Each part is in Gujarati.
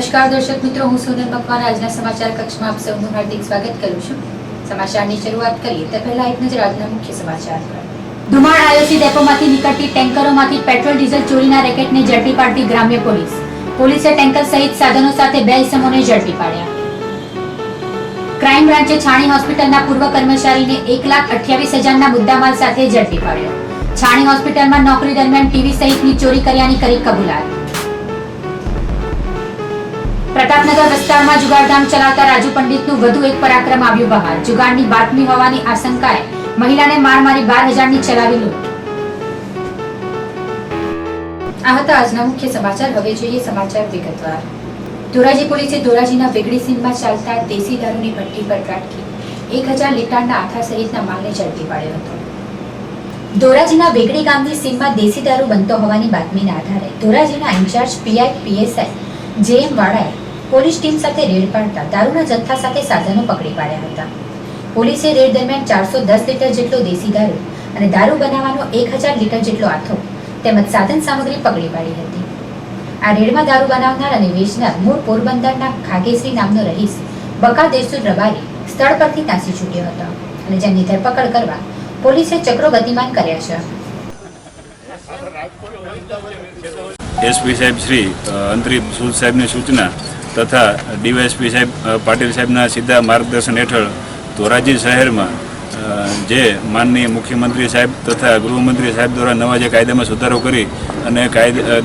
નમસ્કાર દર્શક મિત્રો, હું સોનલ મકવાણા આજના સમાચાર કક્ષમાં આપ સૌનું હાર્દિક સ્વાગત કરું છું। સમાચારની શરૂઆત કરીએ તે પહેલા એક નજર આજના મુખ્ય સમાચાર પર। ધુમાડ આઈઓસી ડેપોમાંથી નીકળતી ટેન્કરોમાંથી પેટ્રોલ ડીઝલ ચોરીના રેકેટને ઝડપી પાડતી ગ્રામ્ય પોલીસ। પોલીસે ટેન્કર સહિત સાધનો સાથે 2 ઇસમોને ઝડપી પાડ્યા। ક્રાઇમ બ્રાન્ચે છાણી હોસ્પિટલના પૂર્વ કર્મચારીને 1,28,000ના મુદ્દામાલ સાથે ઝડપી પાડ્યો। છાણી હોસ્પિટલમાં નોકરી દરમિયાન ટીવી સહિતની ચોરી કર્યાની કરી કબૂલાત। પ્રતાપનગર વિસ્તારમાં જુગારધામ ચલાવતા રાજુ પંડિતનું વધુ એક પરાક્રમ આવ્યું બહાર। જુગારની બાતમી હોવાની આશંકાએ મહિલાને માર મારી 12,000ની ચલાવી લૂંટ। આ હતા આજના મુખ્ય સમાચાર। હવે જોઈએ સમાચાર વિગતવાર। ધોરાજી પોલીસે ધોરાજીના વેગડી સીમમાં ચાલતા દેશી દારૂની ભઠ્ઠી પર ત્રાટકી 1,000 લીટરના આથા સહિતના માલને ઝડપી પાડ્યો હતો। ધોરાજીના વેગડી ગામની સીમમાં દેશી દારૂ બનતો હોવાની બાતમીના આધારે ધોરાજીના ઇન્ચાર્જ પીઆઈ જેએમ વાળાએ પોલીસ ટીમ સાથે રેડ પાડતા દારૂના જથ્થા સાથે સાધનો પકડી પાડ્યા હતા। પોલીસે રેડ દરમિયાન 410 લીટર જેટલો દેશી દારૂ અને દારૂ બનાવવાનો 1,000 લીટર જેટલો આથો તેમજ સાધન સામગ્રી પકડી પાડી હતી। આ રેડમાં દારૂ બનાવનાર અને વેચનાર મૂળ પોરબંદરના ખાગેશ્રી નામનો રહીશ બકા દેસુર રબારી સ્થળ પરથી નાસી છૂટ્યો હતો અને જેમની ધરપકડ કરવા પોલીસે ચક્રો ગતિમાન કર્યા છે। एसपी साहेब श्री अंतरी सूद साहेब ने सूचना तथा डीवायएसपी साहेब पाटिल साहेब सीधा मार्गदर्शन हेठळ धोराजी शहर में जे माननीय मुख्यमंत्री साहेब तथा गृहमंत्री साहेब द्वारा नवा जे कायदा में सुधारो करी अने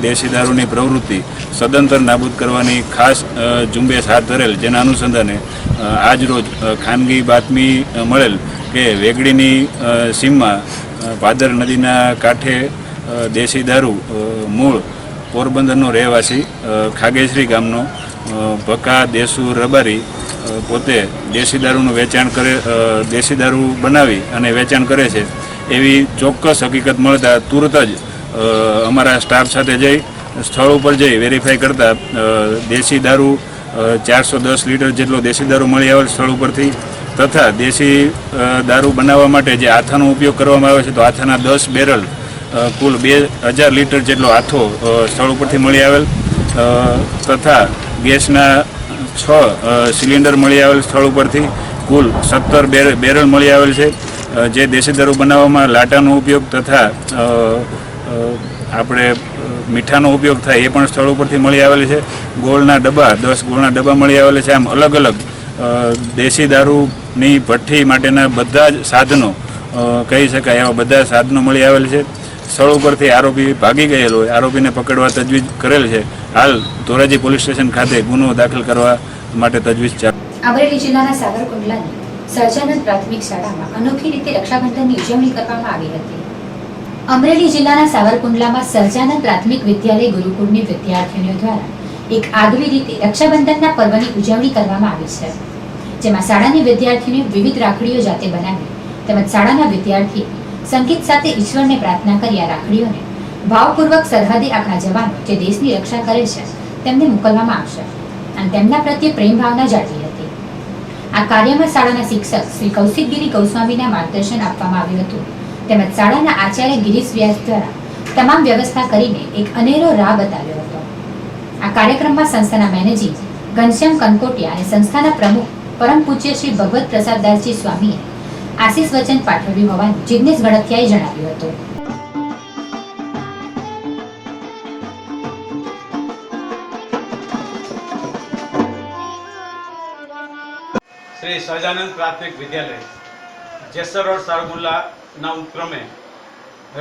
देशी दारूनी प्रवृत्ति सदंतर नाबूद करवानी खास झुंबेश हाथ धरेल। जेना अनुसंधाने आज रोज खानगी बातमी मळेल के वेगड़ीनी सीममां भादर नदीना कांठे देशी दारू मूळ पोरबंदरनो રહેવાસી ખાગેશ્રી ગામનો ભકા દેસુ રબારી પોતે દેશી દારૂનું વેચાણ કરે, દેશી દારૂ બનાવી અને વેચાણ કરે છે એવી ચોક્કસ હકીકત મળતા તુરત જ અમારા સ્ટાફ સાથે જઈ સ્થળ ઉપર જઈ વેરીફાઈ કરતા દેશી દારૂ 410 લીટર જેટલો દેશી દારૂ મળી આવેલ સ્થળ ઉપરથી તથા દેશી દારૂ બનાવવા માટે જે આથાનો ઉપયોગ કરવામાં આવે છે તો આથાના 10 બેરલ कुल 2,000 लीटर जेटलो आथो स्थल परथी मळी आवेल तथा गैसना 6 सिलिंडर मळी आवेल स्थल परथी कुल 17 बेरल मळी आवेल छे। जे देशी दारू बनाववामां लाटानो उपयोग तथा आपणे मीठानो उपयोग थाय ए पण स्थल परथी मळी आवेल छे। गोळना डब्बा 10 गोळना डब्बा मळी आवेल छे। आम अलग अलग देशी दारूनी भट्ठी माटेना बधा ज साधनो कही शकाय एवा बधा साधनो मळी आवेल छे। स्थल परथी आरोपी भागी गयेलो होय आरोपीने पकड़वा तजवीज करेल छे। हाल धोराजी पोलीस स्टेशन खाते गुनो दाखल करवा माटे तजवीज चालू। अमरेली जिल्लाना सावरकुंडलानी સહજાનંદ પ્રાથમિક શાળામાં અનોખી રીતે રક્ષાબંધનની ઉજવણી કરવામાં આવી હતી। અમરેલી જિલ્લાના સાવરકુંડલામાં સહજાનંદ પ્રાથમિક વિદ્યાલય ગુરુકુળની વિદ્યાર્થીઓ દ્વારા એક આગવી રીતે રક્ષાબંધનના પર્વની ઉજવણી કરવામાં આવી છે, જેમાં શાળાની વિદ્યાર્થીઓએ વિવિધ રાખડીઓ જાતે બનાવી તેમજ શાળાના વિદ્યાર્થીઓ संगीत साथे ईश्वर ने प्रार्थना करी आ राखड़ीओ ने भावपूर्वक सरहदे आपणा जवानो जे देशनी रक्षा करे छे तेमने मोकलवामां आवशे अने तेमना प्रत्ये प्रेम भावना जाळवी हती। आ कार्यमां शाळाना शिक्षक श्री कौशिकगिरी गोस्वामीना मार्गदर्शन आपवामां आव्युं हतुं તેમજ શાળાના આચાર્ય ગિરીશ વ્યાસ દ્વારા તમામ વ્યવસ્થા કરીને એક અનેરો રાહ બતાવ્યો હતો। આ કાર્યક્રમમાં સંસ્થાના મેનેજિંગ ઘનશ્યામ કનકોટિયા અને સંસ્થાના પ્રમુખ પરમ પૂજ્ય શ્રી ભગવત પ્રસાદ દાસજી સ્વામીએ आशीष वचन पाठव्યું હોવાનું જિગ્નેશ ગળથિયાએ જણાવ્યું હતું। श्री सहजानंद प्राथमिक विद्यालय जेसर रोड सावरकुंडला उपक्रमे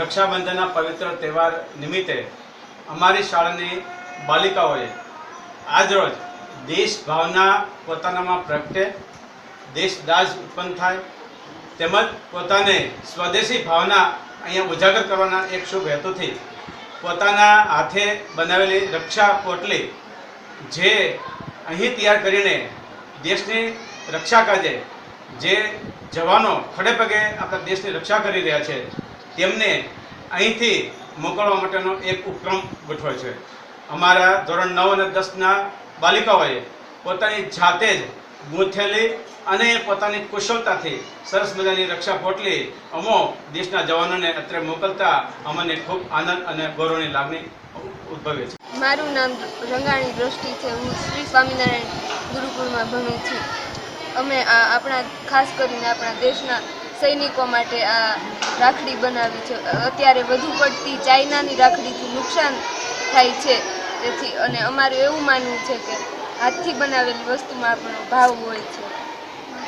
रक्षाबंधनना पवित्र तहेवार निमित्ते अमारी शाळानी बालिकाओए आज रोज देश भावना पोतानामां प्रगटे, देशदाज उत्पन्न थाय તેમજ પોતાને સ્વદેશી ભાવના અહીંયા ઉજાગર કરવાના એક શુભ હેતુથી પોતાના હાથે બનાવેલી રક્ષા પોટલી જે અહીં તૈયાર કરીને દેશની રક્ષા કાજે જે જવાનો ખડે પગે આપણા દેશની રક્ષા કરી રહ્યા છે તેમને અહીંથી મોકલવા માટેનો એક ઉપક્રમ ગોઠવ્યો છે। અમારા ધોરણ 9 અને 10ના બાલિકાઓએ પોતાની જાતે જ ગૂંથેલી અને પોતાની કુશળતાથી સરસ મજાની રક્ષા પોટલી અમો દેશના જવાનોને અત્રે મોકલતા અમને ખૂબ આનંદ અને ગૌરવની લાગણી ઉદ્ભવે છે। મારું નામ રંગાણી દ્રષ્ટિ છે. હું શ્રી સ્વામિનારાયણ ગુરુકુળમાં ભણું છું. અમે આપણા ખાસ કરીને આપણા દેશના સૈનિકો માટે આ રાખડી બનાવી છે. અત્યારે વધુ પડતી ચાઇનાની રાખડીથી નુકસાન થાય છે. તેથી અને અમારું એવું માનવું છે કે હાથથી બનાવેલી વસ્તુમાં આપણો ભાવ હોય છે.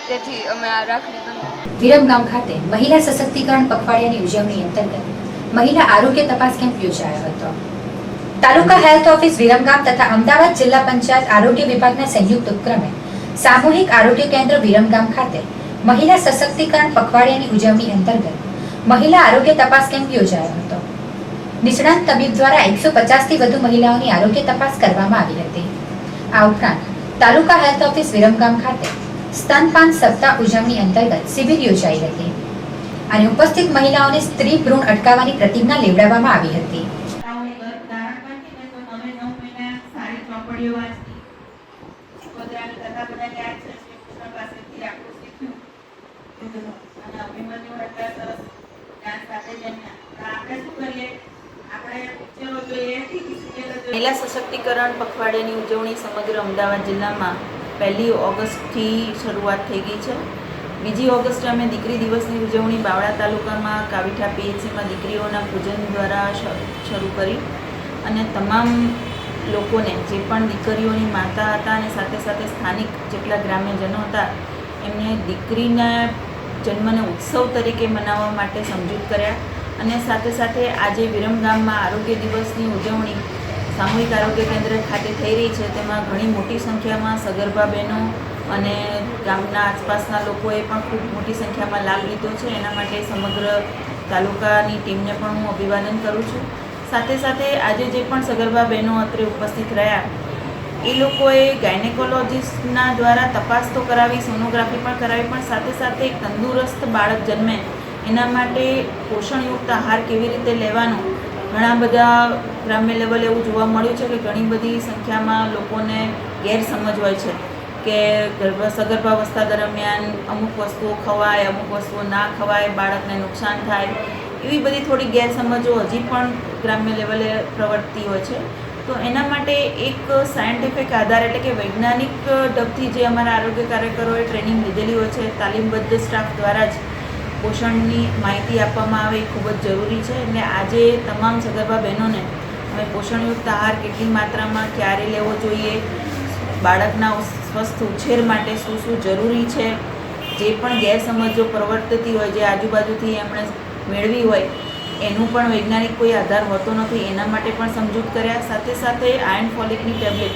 તેથી અમે આ રાખડી બનાવી. વિરમગામ ખાતે મહિલા સશક્તિકરણ પખવાડિયાની ઉજવણી અંતર્ગત મહિલા આરોગ્ય તપાસ કેમ્પ યોજાયો હતો. તાલુકા હેલ્થ ઓફિસ વિરમગામ તથા અમદાવાદ જિલ્લા પંચાયત આરોગ્ય વિભાગના સંયુક્ત ઉપક્રમે સામૂહિક આરોગ્ય કેન્દ્ર વિરમગામ ખાતે મહિલા સશક્તિકરણ પખવાડિયાની ઉજવણી અંતર્ગત મહિલા આરોગ્ય તપાસ કેમ્પ યોજાયો હતો. નિષ્ણાત તબીબ દ્વારા 150 થી વધુ મહિલાઓની આરોગ્ય તપાસ કરવામાં આવી હતી. આ ઉપરાંત તાલુકા હેલ્થ ઓફિસ વિરમગામ ખાતે સ્તનપાન સપ્તાહ ઉજવણી અંતર્ગત શિબિર યોજાઈ હતી અને ઉપસ્થિત મહિલાઓને સ્ત્રી ભ્રૂણ અટકાવવાની પ્રતિજ્ઞા લેવડાવવામાં આવી હતી. મહિલા સશક્તિકરણ પખવાડિયાની ઉજવણી સમગ્ર અમદાવાદ જિલ્લામાં 1 ઓગસ્ટથી શરૂઆત થઈ ગઈ છે. 2 ઓગસ્ટે અમે દીકરી દિવસની ઉજવણી બાવળા તાલુકામાં કાવીઠા પીએચસીમાં દીકરીઓના પૂજન દ્વારા શરૂ કરી અને તમામ લોકોને જે પણ દીકરીઓની માતા હતા અને સાથે સાથે સ્થાનિક જેટલા ગ્રામ્યજનો હતા એમને દીકરીના જન્મને ઉત્સવ તરીકે મનાવવા માટે સમજૂત કર્યા અને સાથે સાથે આજે વિરમગામમાં આરોગ્ય દિવસની ઉજવણી સામૂહિક આરોગ્ય કેન્દ્ર ખાતે થઈ રહી છે. તેમાં ઘણી મોટી સંખ્યામાં સગર્ભા બહેનો અને ગામના આસપાસના લોકોએ પણ ખૂબ મોટી સંખ્યામાં લાભ લીધો છે. એના માટે સમગ્ર તાલુકાની ટીમને પણ હું અભિવાદન કરું છું. સાથે સાથે આજે જે પણ સગર્ભા બહેનો અત્રે ઉપસ્થિત રહ્યા એ લોકોએ ગાયનેકોલોજીસ્ટના દ્વારા તપાસ તો કરાવી, સોનોગ્રાફી પણ કરાવી, પણ સાથે સાથે એક તંદુરસ્ત બાળક જન્મે એના માટે પોષણયુક્ત આહાર કેવી રીતે લેવાનો ઘણા બધા ગ્રામ્ય લેવલે એવું જોવા મળ્યું છે કે ઘણી બધી સંખ્યામાં લોકોને ગેરસમજ હોય છે કે સગર્ભાવસ્થા દરમિયાન અમુક વસ્તુઓ ખવાય, અમુક વસ્તુઓ ના ખવાય, બાળકને નુકસાન થાય, એવી બધી થોડી ગેરસમજો હજી પણ ગ્રામ્ય લેવલે પ્રવર્તતી હોય છે. તો એના માટે એક સાયન્ટિફિક આધાર એટલે કે વૈજ્ઞાનિક ઢબથી જે અમારા આરોગ્ય કાર્યકરોએ ટ્રેનિંગ લીધેલી હોય છે, તાલીમબદ્ધ સ્ટાફ દ્વારા જ પોષણની માહિતી આપવામાં આવે એ ખૂબ જ જરૂરી છે. એટલે આજે તમામ સગર્ભા બહેનોને અમે પોષણયુક્ત આહાર કેટલી માત્રામાં ક્યારે લેવો જોઈએ, બાળકના સ્વસ્થ ઉછેર માટે શું શું જરૂરી છે, જે પણ ગેરસમજો પ્રવર્તતી હોય, જે આજુબાજુથી એમણે મેળવી હોય એનું પણ વૈજ્ઞાનિક કોઈ આધાર હોતો નથી, એના માટે પણ સમજૂત કર્યા. સાથે સાથે આયર્ન ફોલિકની ટેબ્લેટ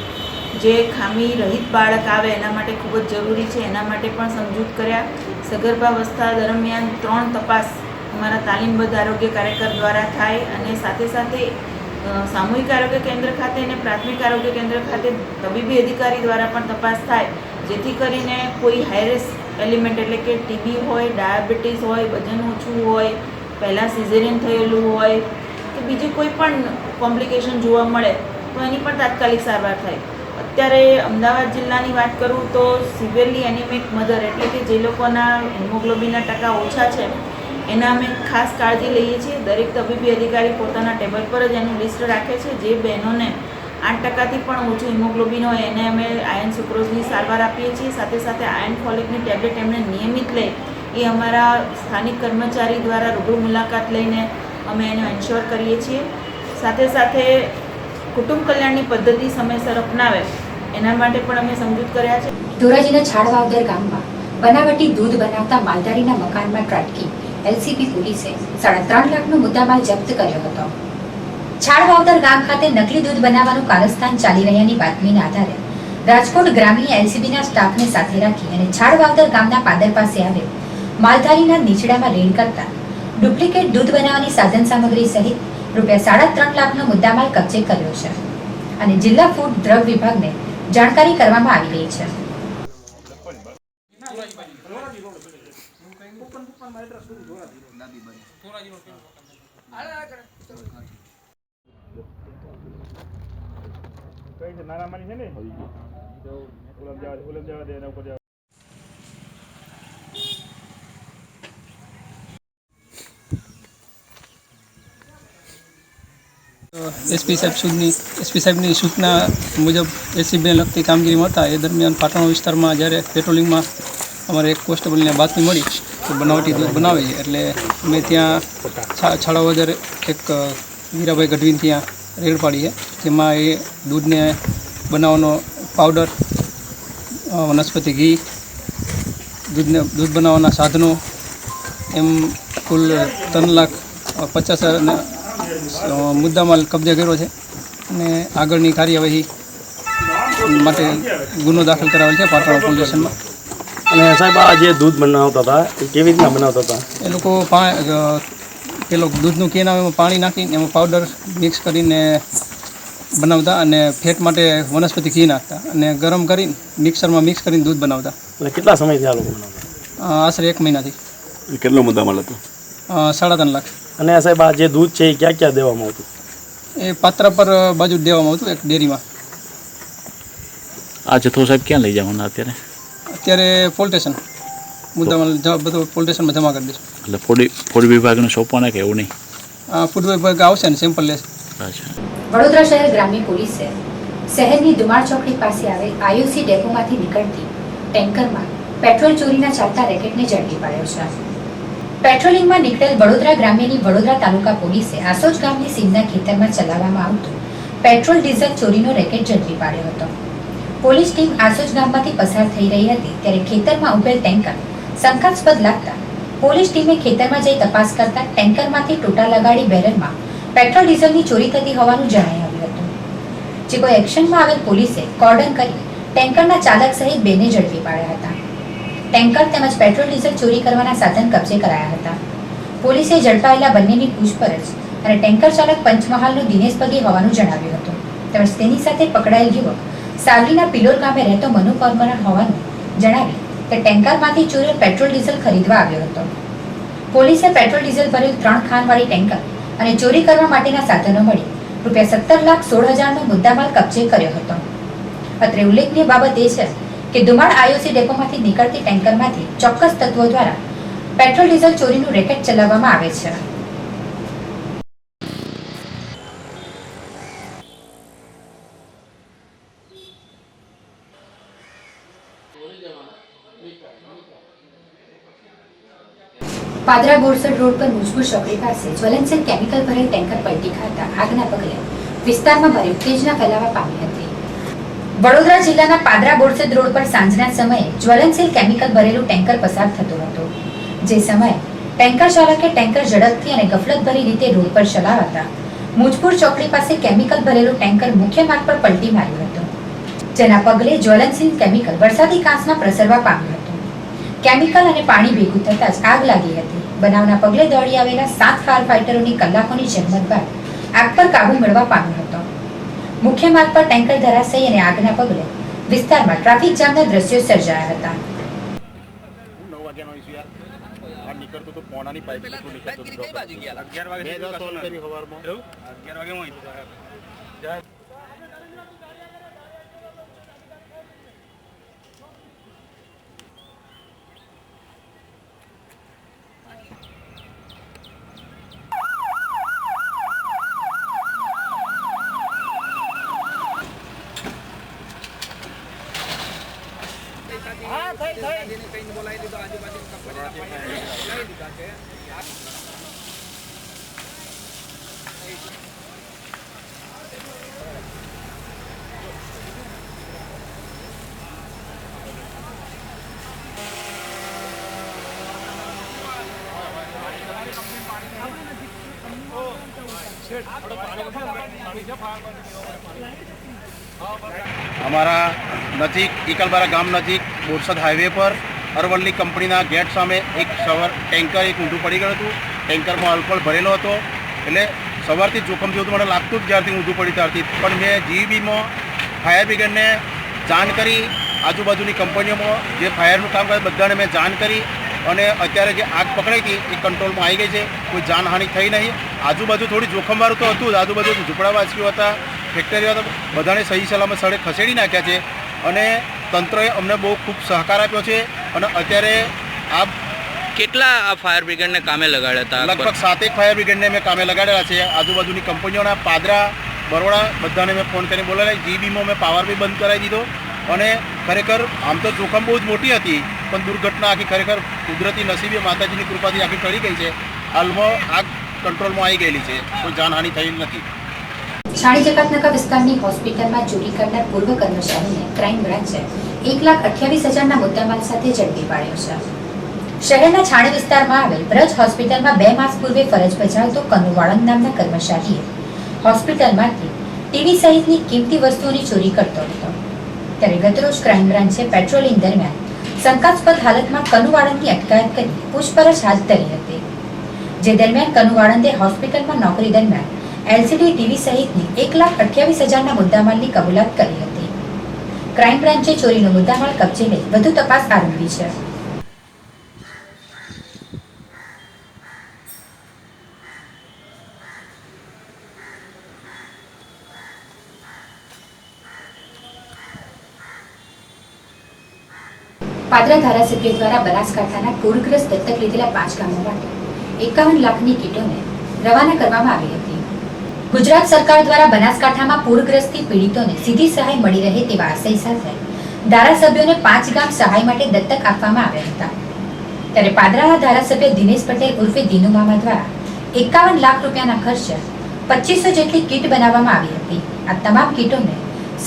જે ખામી રહિત બાળક આવે એના માટે ખૂબ જ જરૂરી છે, એના માટે પણ સમજૂત કર્યા. સગર્ભાવસ્થા દરમિયાન 3 તપાસ અમારા તાલીમબદ્ધ આરોગ્ય કાર્યકર દ્વારા થાય અને સાથે સાથે સામૂહિક આરોગ્ય કેન્દ્ર ખાતે અને પ્રાથમિક આરોગ્ય કેન્દ્ર ખાતે તબીબી અધિકારી દ્વારા પણ તપાસ થાય, જેથી કરીને કોઈ હાઈ-રિસ્ક એલિમેન્ટ એટલે કે ટીબી હોય, ડાયાબિટીસ હોય, વજન ઓછું હોય, પહેલાં સિઝેરિયન થયેલું હોય કે બીજી કોઈ પણ કોમ્પ્લિકેશન જોવા મળે તો એની પણ તાત્કાલિક સારવાર થાય. અત્યારે અમદાવાદ જિલ્લાની વાત કરું તો સિવિયરલી એનિમિક મધર એટલે કે જે લોકોના હિમોગ્લોબિનના ટકા ઓછા છે એના અમે ખાસ કાળજી લઈએ છીએ. દરેક તબીબી અધિકારી પોતાના ટેબલ પર જ એનું લિસ્ટ રાખે છે. જે બહેનોને 8% પણ ઓછું હિમોગ્લોબિન હોય એને અમે આયર્ન સુક્રોઝની સારવાર આપીએ છીએ. સાથે સાથે આયર્ન ફોલિકની ટેબ્લેટ એમને નિયમિત લે એ અમારા સ્થાનિક કર્મચારી દ્વારા રૂબરૂ મુલાકાત લઈને અમે એને એન્શ્યોર કરીએ છીએ. સાથે સાથે કુટુંબ કલ્યાણની પદ્ધતિ સમયસર અપનાવે એના માટે પણ અમે સમજૂત કર્યા છે. ધોરાજીના છાળવાવદર ગામમાં બનાવટી દૂધ બનાવતા માલધારીના મકાનમાં ત્રાટકી એલસીબી પોલીસે 3.5 લાખનો મુદ્દામાલ જપ્ત કર્યો હતો. છાળવાવદર ગામ ખાતે નકલી દૂધ બનાવવાનું કારસ્તાન ચાલી રહ્યાની બાતમીના આધારે રાજકોટ ગ્રામીણ એલસીબીના સ્ટાફને સાથે રાખી અને છાળવાવદર ગામના પાદર પાસે આવેલ માલધારીના નીચડામાં રેડ કરતા ડુપ્લિકેટ દૂધ બનાવવાની સાધન સામગ્રી સહિત ₹3.5 લાખનો મુદ્દામાલ કબજે કર્યો છે અને જિલ્લા ફૂડ ડ્રગ વિભાગને જાણકારી કરવામાં આવી રહી છે. એસપી સાહેબની સૂચના મુજબ એસીબીને લગતી કામગીરીમાં હતા. એ દરમિયાન પાટણ વિસ્તારમાં જ્યારે પેટ્રોલિંગમાં અમારે એક કોન્સ્ટેબલને બાતમી મળી કે બનાવટી દૂધ બનાવે છે, એટલે અમે ત્યાં છાળાવદર એક વીરાભાઈ ગઢવીને ત્યાં રેડ પાડી છે, જેમાં એ દૂધને બનાવવાનો પાવડર, વનસ્પતિ ઘી, દૂધ બનાવવાના સાધનો એમ કુલ 3,50,000 મુદ્દામાલ કબજે કર્યો છે અને આગળની કાર્યવાહી માટે ગુનો દાખલ કરાવેલ છે પાટણ પોલીસ સ્ટેશનમાં. અને સાહેબ આ જે દૂધ બનાવતા હતા એ કેવી રીતના બનાવતા હતા? એ લોકો પેલો દૂધનું કેન આવે એમાં પાણી નાખીને એમાં પાવડર મિક્સ કરીને બનાવતા અને ફેટ માટે વનસ્પતિ ઘી નાખતા અને ગરમ કરીને મિક્સરમાં મિક્સ કરીને દૂધ બનાવતા. એટલે કેટલા સમયથી આ લોકો બનાવતા? આશરે 1 મહિનાથી. કેટલો મુદ્દામાલ હતો? 3.5 લાખ. અને સાહેબ આ જે દૂધ છે એ ક્યાં ક્યાં દેવામાં આવતું? એ પાત્રા પર બાજુ જ દેવામાં આવતું, એક ડેરીમાં. આ જથ્થો સાહેબ ક્યાં લઈ જવાના અત્યારે? અત્યારે પોલીસ સ્ટેશન મુદ્દામાલ બધું પોલીસ સ્ટેશનમાં જમા કરી દઈશું. એટલે ફૂડ વિભાગને સોંપવાના કે એવું નહીં? ફૂડ વિભાગ આવશે ને સેમ્પલ લેશે. અચ્છા. વડોદરા શહેર ગ્રામ્ય પોલીસે શહેરની દુમાળ ચોકડી પાસે આવેલ આયુસી ડેપોમાંથી નીકળતી ટેન્કરમાં પેટ્રોલ ચોરીના ચાલતા રેકેટને ઝડપી પાડ્યો છે. પેટ્રોલિંગમાં નીકળેલ વડોદરા ગ્રામ્યની વડોદરા તાલુકા પોલીસે આસોજ ગામની સીમના ખેતરમાં ચલાવવામાં આવતું પેટ્રોલ ડીઝલ ચોરીનો રેકેટ ઝડપી પાડ્યો હતો. પોલીસ ટીમ આસોજ ગામમાંથી પસાર થઈ રહી હતી ત્યારે ખેતરમાં ઉભેલ ટેન્કર શંકાસ્પદ લાગતા પોલીસ ટીમે ખેતરમાં જઈ તપાસ કરતા ટેન્કરમાંથી ટોટા લગાડી બેરલમાં પેટ્રોલ ડીઝલની ચોરી થતી હોવાનું જણાઈ આવ્યું હતું. જે કોઈ એક્શનમાં આવેલ પોલીસે કોર્ડન કરી ટેન્કરના ચાલક સહિત બેને ઝડપી પાડ્યા હતા. ટેન્કર તેમજ પેટ્રોલ ડીઝલ ચોરી કરવાના સાધન કબજે કરાયા હતા. પોલીસે ઝડપાયેલા બંનેની પૂછપરછ અને ટેન્કર ચાલક પંચમહાલનો દિનેશ બગી હોવાનું જણાવ્યું હતું. તેમજ તેની સાથે પકડાયેલ યુવક સાવલીના પિલોર ગામે રહેતો મનુ પરમાર હોવાનું જણાવી તે ટેન્કરમાંથી ચોરેલ પેટ્રોલ ડીઝલ ખરીદવા આવ્યો હતો. પોલીસે પેટ્રોલ ડીઝલ ભરેલ 3 ખાનવાળી ટેન્કર અને ચોરી કરવા માટેના સાધનો મળી ₹17,16,000નો મુદ્દામાલ કબજે કર્યો હતો. અત્રે ઉલ્લેખનીય બાબત એ છે કે દુમાળ આઈઓસી ડેપોમાંથી નીકળતી ટેન્કરમાંથી ચોક્કસ તત્વો દ્વારા પેટ્રોલ ડીઝલ ચોરીનું રેકેટ ચલાવવામાં આવે છે. પાદરા બોરસદ રોડ પર મુજપુર ચોકડી પાસે જ્વલનશીલ કેમિકલ ભરેલ ટેન્કર પલટી ખાતા આગના પગલે વિસ્તારમાં ભારે ઉત્તેજના ફેલાવા પામી હતી. વડોદરા જિલ્લાના પાદરા બોરસદ રોડ પર સાંજના સમયે જ્વલનશીલ કેમિકલ ભરેલું ટેન્કર પસાર થતું હતું. જે સમયે ટેન્કર ચાલકે ટેન્કર ઝડપથી અને ગફલતભરી રીતે રોડ પર ચલાવતા મુજપુર ચોકડી પાસે કેમિકલ ભરેલું ટેન્કર મુખ્ય માર્ગ પર પલટી માર્યું હતું. જેના પગલે જ્વલનશીલ કેમિકલ વરસાદી કાંસમાં પ્રસરવા પામ્યું હતું. કેમિકલ અને પાણી ભેગું થતાં જ આગ લાગી હતી. બનાવના પગલે દોડી આવેલા 7 ફાયર ફાઇટરોની કલાકોની જહેમત બાદ આગ પર કાબુ મેળવવા પામ્યો હતો. મુખ્ય માર્ગ પર ટેન્કર ધરાશયી અને આગના પગલે વિસ્તારમાં ટ્રાફિક જામના દ્રશ્યો સર્જાયા હતા. 9 વાગ્યાનો ઇસ્યુ યાર નીકળતો તો પોણાની પાઇપ કેટલું નીકળતો 11 વાગે કરી સવારમાં 11 વાગે હું અમારા નજીક ઇકલબારા ગામ નજીક બોરસદ હાઈવે પર અરવલ્લી કંપનીના ગેટ સામે એક ટેન્કર ઊંધું પડી ગયું હતું. ટેન્કરમાં આલ્કોહોલ ભરેલો હતો. એટલે સવારથી જોખમ જેવું મને લાગતું જ જ્યારથી ઊંધું પડ્યું ત્યારથી. પણ મેં જીઈબીમાં ફાયર બ્રિગેડને જાણ કરી, આજુબાજુની કંપનીઓમાં જે ફાયરનું કામ કરે બધાને મેં જાણ કરી અને અત્યારે જે આગ પકડાઈ હતી એ કંટ્રોલમાં આવી ગઈ છે. કોઈ જાનહાનિ થઈ નહીં. આજુબાજુ થોડી જોખમવાળું તો હતું જ. આજુબાજુ ઝૂંપડાવાસીઓ હતા, ફેક્ટરીઓ હતા, બધાને સહી સલામત સ્થળે ખસેડી નાખ્યા છે અને તંત્રએ અમને બહુ ખૂબ સહકાર આપ્યો છે. અને અત્યારે આ કેટલા ફાયર બ્રિગેડને કામે લગાડ્યા હતા? લગભગ 7 ફાયર બ્રિગેડને મેં કામે લગાડેલા છે. આજુબાજુની કંપનીઓના પાદરા, બરોડા બધાને મેં ફોન કરીને બોલાવેલા. જીબીમાં મેં પાવર બી બંધ કરાવી દીધો. અને ખરેખર આમ તો જોખમ બહુ જ મોટી હતી, પણ દુર્ઘટના આખી ખરેખર કુદરતી નસીબે માતાજીની કૃપાથી આખી ટળી ગઈ છે. હાલમાં આગ કંટ્રોલમાં આવી ગયેલી છે, કોઈ જાનહાનિ થઈ નથી. છાણી જકાતનાકા વિસ્તારની હોસ્પિટલમાં ચોરી કરનાર પૂર્વ કર્મચારીને ક્રાઇમ બ્રાન્ચે 1,28,000ના મુદ્દામાલ સાથે ઝડપી પાડ્યો છે. શહેરના છાણી વિસ્તારમાં આવેલ બ્રજ હોસ્પિટલમાં 2 માસ પૂર્વે ફરજ બજાવતો કનુ વાળંદ નામના કર્મચારીએ હોસ્પિટલમાંથી ટીવી સહિતની કિંમતી વસ્તુઓની ચોરી કરતો હતો. ત્યારે ગતરોજ ક્રાઇમ બ્રાન્ચે પેટ્રોલિંગ દરમિયાન શંકાસ્પદ હાલતમાં કનુ વાળંદની અટકાયત કરી પૂછપરછ હાથ ધરી હતી. જે દરમિયાન કનુ વાળંદે હોસ્પિટલમાં નોકરી દરમિયાન એલસીડી ટીવી સહિતની 1,28,000ના મુદ્દામાલની કબૂલાત કરી હતી. ક્રાઇમ બ્રાન્ચે ચોરીનો મુદ્દામાલ કબજે લઈ વધુ તપાસ આરંભી છે. પાદરા ધારાસભ્ય દ્વારા બનાસકાંઠાના પૂરગ્રસ્ત દત્તક લીધેલા 5 ગામો માટે 51 લાખની કીટોને રવાના કરવામાં આવી હતી. ગુજરાત સરકાર દ્વારા બનાસકાંઠામાં પૂરગ્રસ્તી પીડિતોને સીધી સહાય મળી રહે તેવા આશય સાથે ધારાસભ્યોને 5 ગામ સહાય માટે દત્તક આપવામાં આવ્યા હતા. ત્યારે પાદરાના ધારાસભ્ય દિનેશ પટેલ ઉર્ફે દિનુ મામા દ્વારા 51 લાખ રૂપિયાના ખર્ચે 2500 જેટલી કીટ બનાવવામાં આવી હતી. આ તમામ કીટોને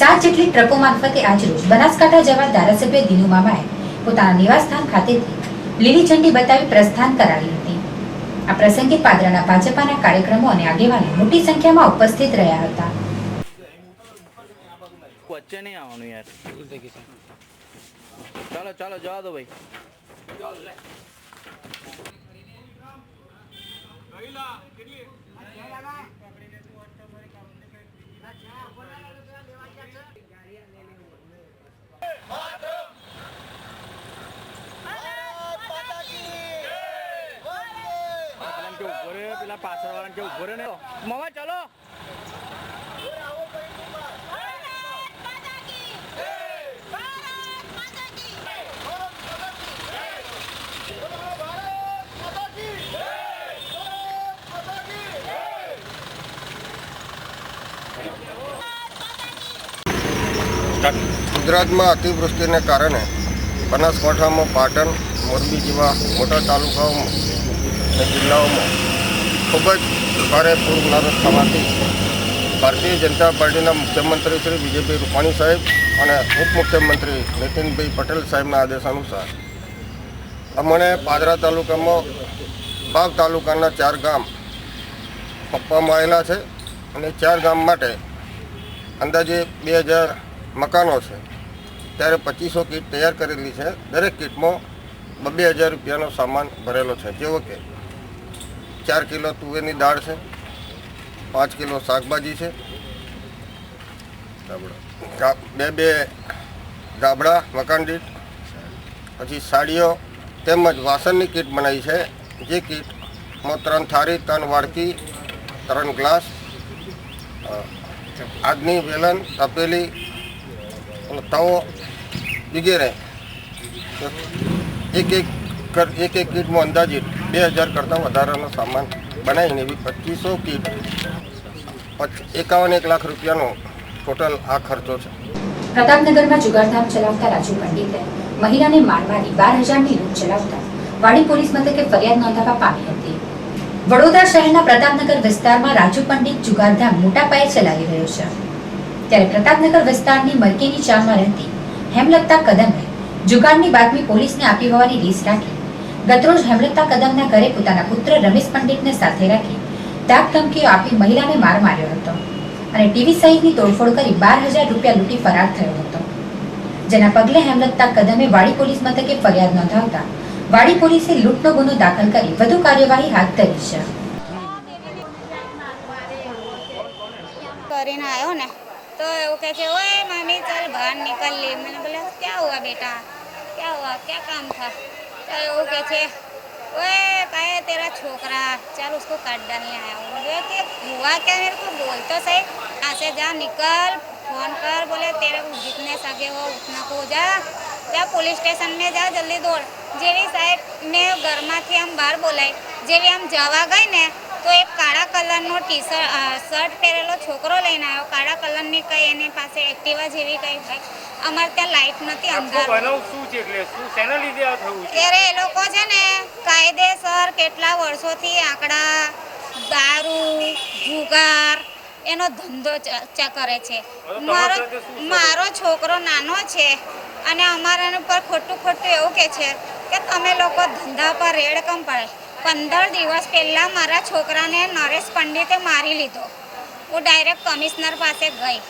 7 જેટલી ટ્રકો મારફતે આજરોજ બનાસકાંઠા જવા ધારાસભ્ય દિનુ મામાએ પોતાના નિવાસસ્થાન ખાતેથી લીલી ઝંડી બતાવી પ્રસ્થાન કરાવી હતી. આ પ્રસંગે પાદરાના ભાજપાના કાર્યક્રમો અને આગેવાનો મોટી સંખ્યામાં ઉપસ્થિત રહ્યા હતા. વચ્ચે નહીં આવવાનું યાર. ચાલો ચાલો જવા દો ભાઈ. પેલા પાછળ વાળા કે ઉભો રહે ને મામા ચાલો. ગુજરાતમાં અતિવૃષ્ટિને કારણે બનાસકાંઠામાં પાટણ, મોરબી જેવા મોટા તાલુકાઓમાં અને જિલ્લાઓમાં ખૂબ જ ભારે પૂરનાર થવાથી ભારતીય જનતા પાર્ટીના મુખ્યમંત્રી શ્રી વિજયભાઈ રૂપાણી સાહેબ અને ઉપમુખ્યમંત્રી નીતિનભાઈ પટેલ સાહેબના આદેશ અનુસાર અમને પાદરા તાલુકામાં વાવ તાલુકાના 4 ગામ આપવામાં આવેલા છે. અને 4 ગામ માટે અંદાજે 2000 મકાનો છે. ત્યારે 2500 કીટ તૈયાર કરેલી છે. દરેક કીટમાં 2,000 રૂપિયાનો સામાન ભરેલો છે. જેવો કે 4 કિલો તુવેરની દાળ છે, 5 કિલો શાકભાજી છે, 2 ગાબડા મકાન દીઠ, પછી સાડીઓ તેમજ વાસણની કીટ બનાવી છે. જે કીટમાં 3 થાળી, 3 વાડકી, 3 ગ્લાસ, આગની વેલણ, તપેલી, તવો વગેરે એક કીટમાં અંદાજિત 2,000 કરતાં વધારાનો સામાન બનાવીને એવી 2500 કીટ 51 લાખ રૂપિયાનો ટોટલ આ ખર્ચો છે. પ્રતાપનગરમાં જુગારધામ ચલાવતા રાજુ પંડિતે મહિલાને માર મારી 12,000ની લૂંટ ચલાવતા વાડી પોલીસ મથકે ફરિયાદ નોંધાવવા પામી હતી. વડોદરા શહેરના પ્રતાપનગર વિસ્તારમાં રાજુ પંડિત જુગારધામ મોટા પાયે ચલાવી રહ્યો છે. ત્યારે પ્રતાપનગર વિસ્તારની મરકેની ચાલમાં રહેતી હેમલતા કદમે જુગારની બાતમી પોલીસને આપી હોવાની રીસ રાખી ગતરોજ હેમલતા કદમના ઘરે પોતાના પુત્ર રમેશ પંડિતને સાથે રાખી ધાક ધમકીઓ આપી મહિલાને માર માર્યો હતો અને ટીવી સહિતની તોડફોડ કરી 12,000 રૂપિયા લૂંટી ફરાર થયો હતો. જેના પગલે હેમલતા કદમે વાડી પોલીસ મથકે ફરિયાદ નોંધાવતા વાડી પોલીસે લૂંટનો ગુનો દાખલ કરી વધુ કાર્યવાહી હાથ ધરી છે. કરીને આવ્યો ને तो वो कहते ओए मम्मी चल बाहर निकल ली. मैंने बोला क्या हुआ बेटा, क्या हुआ, क्या काम था? तो वो कहते ओए कहे तेरा छोकरा चल उसको काट डालने आया हूँ. बोले कि हुआ क्या, मेरे को बोल तो सही. यहाँ से जा, निकल, फोन कर, बोले तेरे को जितने सगे हो उतना को जा जा पुलिस स्टेशन में जा जल्दी दौड़। जेवी साहेब ने घरमांथी आम बहार बोलाई, जेवी आम जवा गई ने तो एक काळा कलरनो शर्ट पहेरेलो छोकरो लईने आव्यो। काळा कलરની કઈ એની પાસે એક્ટિવા જેવી કઈ હોય। અમારે ત્યાં લાઈટ નથી અંધારું। ત્યારે એ લોકો છે ને કાયદેસર કેટલા વર્ષોથી આંકડા, દારૂ, જુગાર એનો ધંધો કરે છે। મારો છોકરો નાનો છે અને અમારા પર ખોટું એવું કહે છે કે તમે લોકો ધંધા પર રેડ કેમ પડે। 15 દિવસ પહેલાં મારા છોકરાને નરેશ પંડિતે મારી લીધો। હું ડાયરેક્ટ કમિશનર પાસે ગઈ,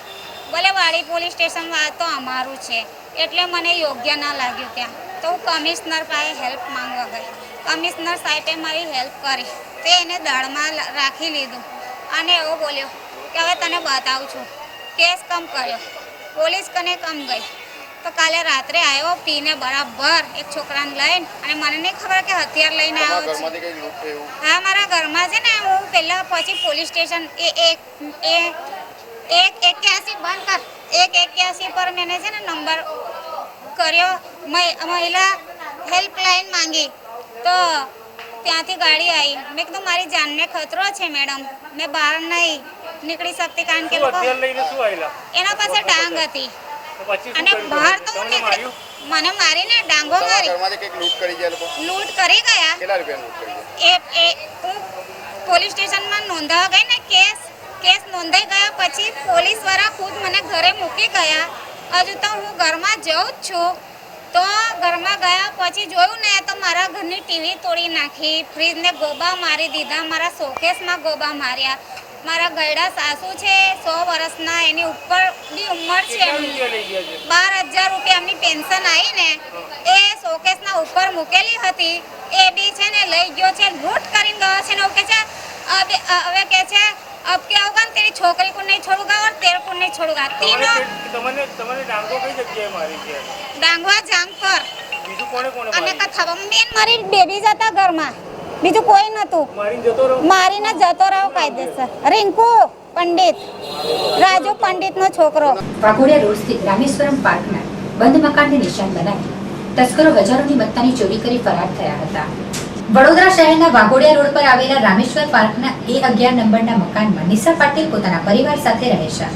બોલે વાડી પોલીસ સ્ટેશન તો અમારું છે, એટલે મને યોગ્ય ના લાગ્યું ત્યાં। તો હું કમિશનર પાસે હેલ્પ માંગવા ગઈ। કમિશનર સાહેબે મારી હેલ્પ કરી, તે એને દળમાં રાખી લીધું અને એવો બોલ્યો કે હવે તને બતાવું છું। કેસ કમ કર્યો, પોલીસ કને કમ ગઈ તો કાલે રાત્રે આવ્યો પીને બરાબર એક છોકરાને લઈને, અને મને નહીં ખબર કે હથિયાર લઈને આવ્યો છે। હા, મારા ઘરમાં છે ને હું પહેલાં પછી પોલીસ સ્ટેશન एक 81 બંધ કર, 181 પર મેં છે ને નંબર કર્યો, મહિલા હેલ્પલાઇન માંગી તો ત્યાંથી ગાડી આવી। મેં કીધું મારી જાનને ખતરો છે મેડમ, મેં બહાર નહીં નીકળી શકતી કારણ કે લોકો એના પાસે ડાંગ હતી અને બહાર તો હું નીકળી, મને મારીને ડાંગો મારી, લૂંટ કરી ગયા। હું પોલીસ સ્ટેશનમાં નોંધાવા ગઈ ને કેસ નોંધાઈ ગયા પછી પોલીસવાળા ખુદ મને ઘરે મૂકી ગયા। હજુ તો હું ઘરમાં જઉં જ છું, તો ઘરમાં ગયા પછી જોયું ને તો મારા ઘરની ટીવી તોડી નાખી, ફ્રીજને ગોબા મારી દીધા, મારા શોકેસમાં ગોબા માર્યા। મારા ગયડા સાસુ છે 100 વર્ષના, એની ઉપર બી ઉંમર છે, 12,000 રૂપિયા એમની પેન્શન આવી ને એ શોકેસના ઉપર મૂકેલી હતી, એ બી છે ને લઈ ગયો છે, લૂંટ કરીને ગયો છે ને કે છે હવે કે છે अब क्या होगा, तेरी छोकरी को नहीं छोड़ूंगा और तेरे को नहीं छोड़ूंगा। तीनों डांगवा जांग पर અને કથા મેન મારી બેબી જતા ઘરમાં, બીજું કોઈ નતું, મારીને જતો રહ્યો કાયદેસર। રિંકુ પંડિત, રાજુ પંડિતનો છોકરો। વાઘોડિયા રોડ સ્થિત રામેશ્વરમ પાર્કના બંધ મકાનને નિશાન બનાવી તસ્કરો હજારોની મત્તાની ચોરી કરી ફરાર થયા હતા। વડોદરા શહેરના વાઘોડિયા રોડ પર આવેલા રામેશ્વર પાર્કના A11 નંબરના મકાનમાં નિશા પાટીલ પોતાના પરિવાર સાથે રહે છે।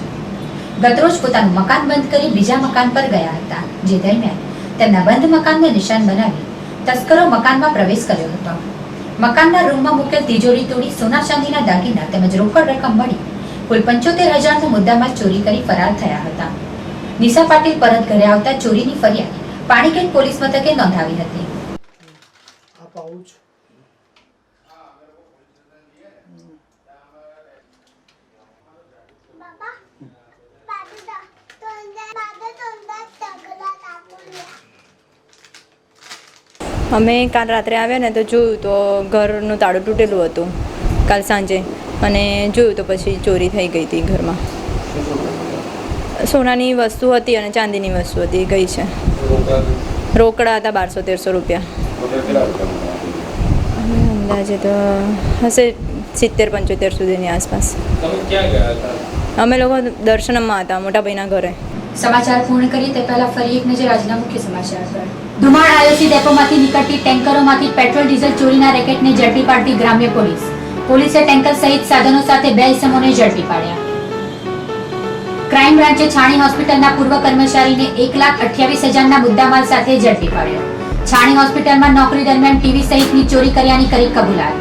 ગતરોજ પોતાનું મકાન બંધ કરી બીજા મકાન પર ગયા હતા, જે દરમિયાન તેમના બંધ મકાનને નિશાન બનાવી તસ્કરો મકાનમાં પ્રવેશ કર્યો હતો। મકાનના રૂમમાં મૂકેલ તિજોરી તોડી સોના ચાંદીના દાગીના તેમજ રોકડ રકમ મળી કુલ 75,000નો મુદ્દામાલ ચોરી કરી ફરાર થયા હતા। નિશા પાટીલ પરત ઘરે આવતા ચોરીની ફરિયાદ પાણીગેટ પોલીસ મથકે નોંધાવી હતી। અમે કાલ રાત્રે આવ્યા ને તો જોયું તો ઘરનું તાળું તૂટેલું હતું કાલ સાંજે, અને જોયું તો પછી ચોરી થઈ ગઈ હતી ઘરમાં। સોનાની વસ્તુ હતી અને ચાંદીની વસ્તુ હતી, ગઈ છે। રોકડા હતા 1200-1300 રૂપિયા, અંદાજે તો હશે 70-75 સુધીની આસપાસ। અમે લોકો દર્શનમાં હતા મોટા ભાઈના ઘરે। સમાચાર પૂર્ણ કરીએ તે પહેલા ફરી એક નજર આજના મુખ્ય સમાચાર પર। ધુમાડ આયોજિત ડેપોમાંથી નીકળતી ટેન્કરોમાંથી પેટ્રોલ ડીઝલ ચોરીના રેકેટને ઝડપી પાડતી ગ્રામ્ય પોલીસ। પોલીસે ટેન્કર સહિત સાધનો સાથે 2 ઇસમોને ઝડપી પાડ્યા। ક્રાઇમ બ્રાન્ચે છાણી હોસ્પિટલના પૂર્વ કર્મચારીને 1,28,000ના મુદ્દામાલ સાથે ઝડપી પાડ્યો। છાણી હોસ્પિટલમાં નોકરી દરમિયાન ટીવી સહિતની ચોરી કર્યાની કરી કબૂલાત।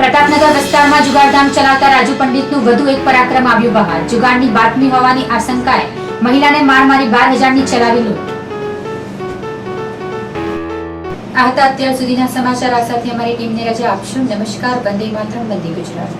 પ્રતાપનગર વિસ્તારમાં જુગારધામ ચલાવતા રાજુ પંડિતનું વધુ એક પરાક્રમ આવ્યું બહાર। જુગારની બાતમી હોવાની આશંકાએ મહિલાને માર મારી 12,000ની ચલાવી લૂંટ। આ હતા અત્યાર સુધીના સમાચાર। આ સાથે અમારી ટીમને રજા આપશું। નમસ્કાર, વંદે માતરમ, વંદે ગુજરાત।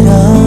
मेरा